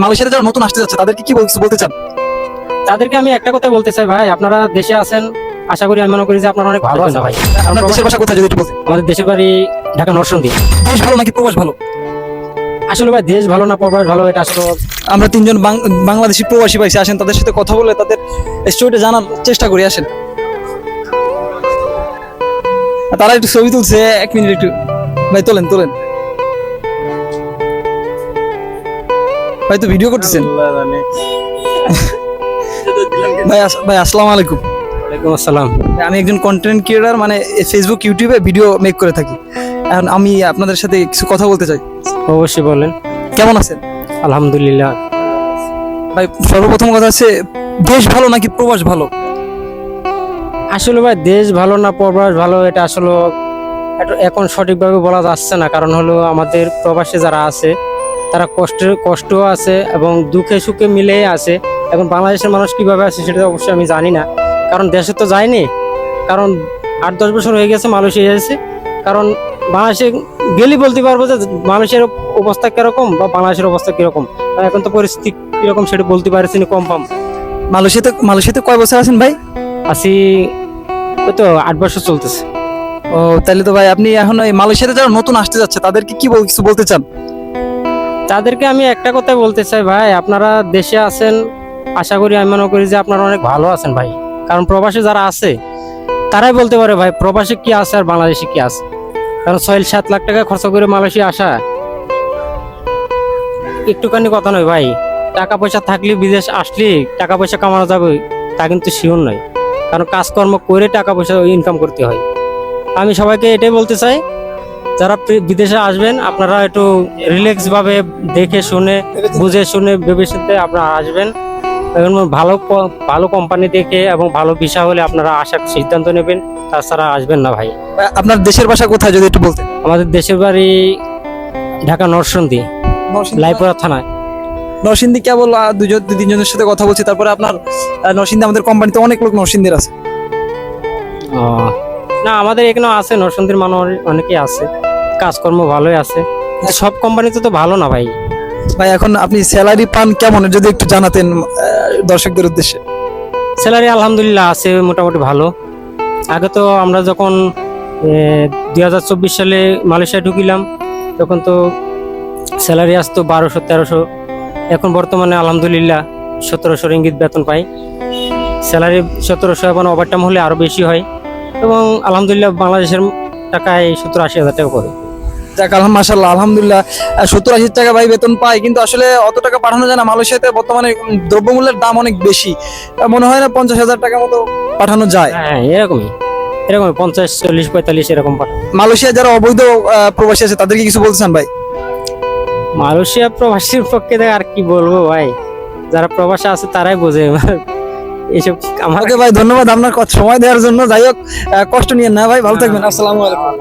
মালয়েশিয়াতে যারা নতুন আসতে যাচ্ছে তাদেরকে কি বলতে চান? তাদেরকে আমি একটা কথা বলতে চাই ভাই, আপনারা দেশে আছেন, আশা করি আমি মনে করি যে আপনারা অনেক ভালো আছেন ভাই। আপনার দেশের ভাষা কোথায় যদি একটু বলতেন? আমাদের দেশের বাড়ি ঢাকা নরসিংদী। দেশ ভালো নাকি প্রবাস ভালো? আসলে ভাই দেশ ভালো না প্রবাস ভালো, এটা আসলে আমরা তিনজন বাংলাদেশি প্রবাসী পাইছি, আসেন তাদের সাথে কথা বলে তাদের স্টোরিটা জানার চেষ্টা করি। আসেন, তারা একটু ছবি তুলছে, 1 মিনিট একটু ভাই তোলেন ভাই, তো ভিডিও করতেছেন ভাই আসসালামু আলাইকুম। ওয়ালাইকুম আসসালাম। আমি একজন কন্টেন্ট ক্রিয়েটর, মানে ফেসবুক ইউটিউবে ভিডিও মেক করে থাকি। এখন আমি আপনাদের সাথে কিছু কথা বলতে চাই। অবশ্যই বলেন। কেমন আছেন? আলহামদুলিল্লাহ। ভাই সর্বপ্রথম কথা হচ্ছে, দেশ ভালো নাকি প্রবাস ভালো? আসলে ভাই দেশ ভালো না প্রবাস ভালো, এটা আসলে এখন সঠিকভাবে বলা যাচ্ছে না। কারণ হলো আমাদের প্রবাসে যারা আছে তারা কষ্টও আছে এবং দুঃখে সুখে মিলেই আছে। এখন বাংলাদেশের মানুষ কিভাবে আছে সেটা অবশ্যই আমি জানি না, কারণ দেশে তো যায়নি। কারণ 8-10 বছর হয়ে গেছে মালয়েশিয়া এসেছে। কারণ বাংলাদেশে গেলেই বলতে পারবো যে মানুষের অবস্থা কিরকম বা বাংলাদেশের অবস্থা কিরকম। এখন তো পরিস্থিতি কিরকম সেটা বলতে পারছি না কনফার্ম। মালয়েশিয়াতে কয় বছর আছেন ভাই? আছি ওই তো 8 বছর চলতেছে। ও তাহলে তো ভাই আপনি এখন এই মালয়েশিয়াতে যারা নতুন আসতে যাচ্ছে তাদেরকে কিছু বলতে চান? তাদেরকে আমি একটা কথাই বলতে চাই ভাই, আপনারা দেশে আছেন, আশা করি আমি মনে করি যে আপনারা অনেক ভালো আছেন ভাই। কারণ প্রবাসে যারা আছে তারাই বলতে পারে ভাই প্রবাসে কি আছে আর বাংলাদেশে কি আছে। কারণ 6-7 লাখ টাকা খরচা করে মালয়েশিয়া আসা একটুখানি কথা নয় ভাই। টাকা পয়সা থাকলে বিদেশ আসলে টাকা পয়সা কামানো যাবে তা কিন্তু শিওর নয়, কারণ কাজকর্ম করে টাকা পয়সা ইনকাম করতে হয়। আমি সবাইকে এটাই বলতে চাই, যারা বিদেশে আসবেন আপনারা একটু রিল্যাক্স ভাবে দেখে শুনে বুঝে শুনে ভেবে চিন্তে আপনারা আসবেন। এবং ভালো কোম্পানি দেখে এবং ভালো ভিসা হলে আপনারা আসার সিদ্ধান্ত নেবেন, তাছাড়া আসবেন না ভাই। আপনার দেশের ভাষা কোথায় যদি একটু বলতেন? আমাদের দেশের বাড়ি ঢাকা নরসিংদী, লাইপুরা থানায়। নরসিংদী কেবল তিনজনের সাথে কথা বলছি। তারপরে আপনার নরসিংদী, আমাদের কোম্পানিতে অনেক লোক নরসিংদীর আছে। না আমাদের এখানেও আছে নরসিংদীর মানুষ অনেকেই আছে, কাজকর্ম ভালোই আছে। সব কোম্পানিতে তো ভালো না ভাই। ভাই এখন আপনি স্যালারি পান কেমন, যদি একটু জানাতেন দর্শকদের উদ্দেশ্যে। স্যালারি আলহামদুলিল্লাহ আছে মোটামুটি ভালো। আগে তো আমরা যখন 2024 সালে মালয়েশিয়া ঢুকিলাম তখন তো স্যালারি আসতো 1200-1300। এখন বর্তমানে আলহামদুলিল্লাহ 1700 রিঙ্গিত বেতন পাই। স্যালারি 1700 এবং ওভারটাইম হলে আরো বেশি হয়। এবং আলহামদুলিল্লাহ বাংলাদেশের টাকায় 70-80 হাজার টাকা করে। যাক মাশাআল্লাহ, আলহামদুলিল্লাহ 70-80 টাকা ভাই বেতন পায়, কিন্তু আসলে অত টাকা পাঠানো যায় না। মালয়েশিয়াতে বর্তমানে দ্রব্যমূল্যের দাম অনেক বেশি, মনে হয় না 50,000 টাকা মতো পাঠানো যায়। হ্যাঁ এরকমই 50, 40, 45 এরকম পাঠায়। মালয়েশিয়া যারা অবৈধ প্রবাসী আছে তাদেরকে কিছু বলতে চান ভাই? মালয়েশিয়া প্রবাসীর পক্ষে আর কি বলবো ভাই, যারা প্রবাসে আছে তারাই বোঝে এইসব। আমাকে ভাই ধন্যবাদ আপনার সময় দেওয়ার জন্য। যাই হোক, কষ্ট নিয়েন না ভাই, ভালো থাকবেন। আসসালামু আলাইকুম।